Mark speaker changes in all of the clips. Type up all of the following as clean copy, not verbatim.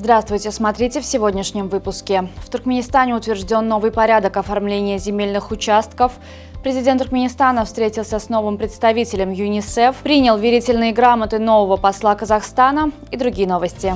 Speaker 1: Здравствуйте, смотрите в сегодняшнем выпуске. В Туркменистане утвержден новый порядок оформления земельных участков. Президент Туркменистана встретился с новым представителем ЮНИСЕФ, принял верительные грамоты нового посла Казахстана и другие новости.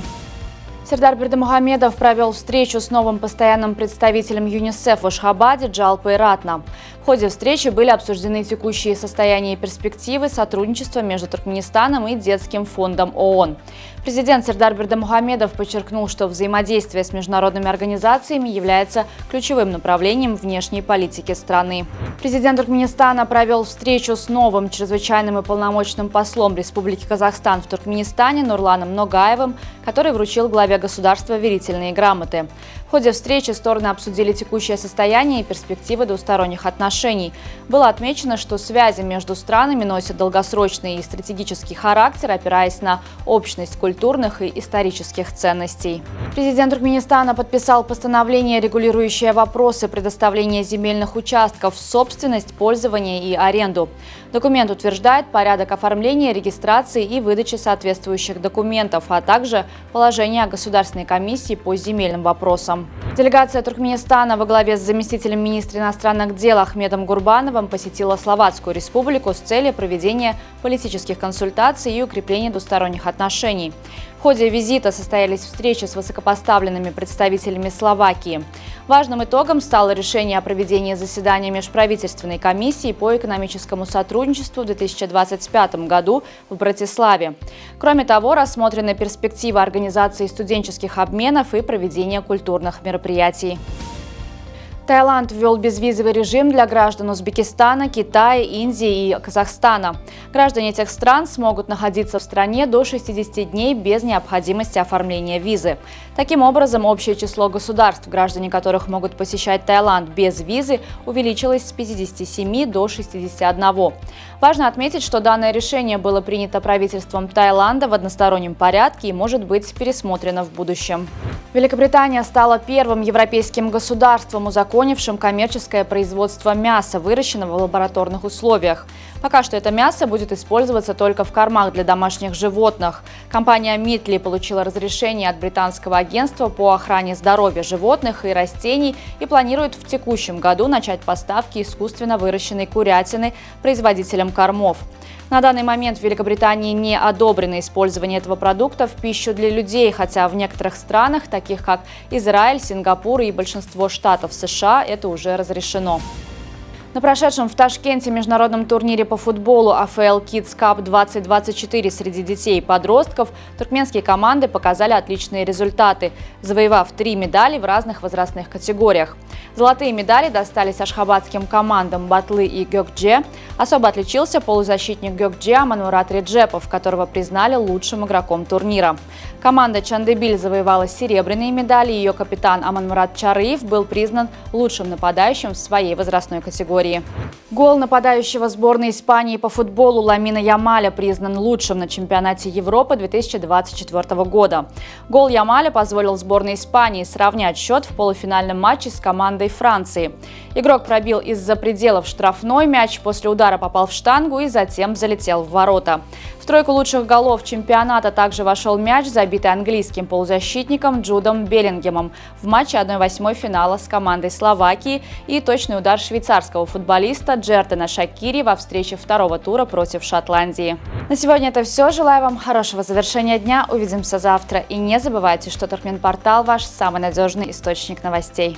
Speaker 1: Сердар Бердымухамедов провел встречу с новым постоянным представителем ЮНИСЕФ в Ашхабаде Джалпой Ратна. В ходе встречи были обсуждены текущие состояния и перспективы сотрудничества между Туркменистаном и Детским фондом ООН. Президент Сердар Бердымухамедов подчеркнул, что взаимодействие с международными организациями является ключевым направлением внешней политики страны. Президент Туркменистана провел встречу с новым чрезвычайным и полномочным послом Республики Казахстан в Туркменистане Нурланом Ногаевым, который вручил главе государства верительные грамоты. В ходе встречи стороны обсудили текущее состояние и перспективы двусторонних отношений. Было отмечено, что связи между странами носят долгосрочный и стратегический характер, опираясь на общность культурных и исторических ценностей. Президент Туркменистана подписал постановление, регулирующее вопросы предоставления земельных участков в собственность, пользование и аренду. Документ утверждает порядок оформления, регистрации и выдачи соответствующих документов, а также положение о Государственной комиссии по земельным вопросам. Делегация Туркменистана во главе с заместителем министра иностранных дел Ахмедом Гурбановым посетила Словацкую республику с целью проведения политических консультаций и укрепления двусторонних отношений. В ходе визита состоялись встречи с высокопоставленными представителями Словакии. Важным итогом стало решение о проведении заседания межправительственной комиссии по экономическому сотрудничеству в 2025 году в Братиславе. Кроме того, рассмотрены перспективы организации студенческих обменов и проведения культурных мероприятий. Таиланд ввел безвизовый режим для граждан Узбекистана, Китая, Индии и Казахстана. Граждане этих стран смогут находиться в стране до 60 дней без необходимости оформления визы. Таким образом, общее число государств, граждане которых могут посещать Таиланд без визы, увеличилось с 57 до 61. Важно отметить, что данное решение было принято правительством Таиланда в одностороннем порядке и может быть пересмотрено в будущем. Великобритания стала первым европейским государством, узаконившим коммерческое производство мяса, выращенного в лабораторных условиях. Пока что это мясо будет использоваться только в кормах для домашних животных. Компания Митли получила разрешение от британского агентства по охране здоровья животных и растений и планирует в текущем году начать поставки искусственно выращенной курятины производителям кормов. На данный момент в Великобритании не одобрено использование этого продукта в пищу для людей, хотя в некоторых странах, таких как Израиль, Сингапур и большинство штатов США, это уже разрешено. На прошедшем в Ташкенте международном турнире по футболу AFL Kids Cup 2024 среди детей и подростков туркменские команды показали отличные результаты, завоевав 3 медали в разных возрастных категориях. Золотые медали достались ашхабадским командам Батлы и Гёкдже. Особо отличился полузащитник Гёкдже Аманмурат Реджепов, которого признали лучшим игроком турнира. Команда Чандыбиль завоевала серебряные медали, ее капитан Аманмурат Чарыев был признан лучшим нападающим в своей возрастной категории. Гол нападающего сборной Испании по футболу Ламина Ямаля признан лучшим на чемпионате Европы 2024 года. Гол Ямаля позволил сборной Испании сравнять счет в полуфинальном матче с командой Франции. Игрок пробил из-за пределов штрафной, мяч после удара попал в штангу и затем залетел в ворота. В тройку лучших голов чемпионата также вошел мяч, забитый английским полузащитником Джудом Беллингемом в матче 1/8 финала с командой Словакии и точный удар швейцарского футболиста Джертена Шакири во встрече второго тура против Шотландии. На сегодня это все. Желаю вам хорошего завершения дня. Увидимся завтра. И не забывайте, что Туркменпортал – ваш самый надежный источник новостей.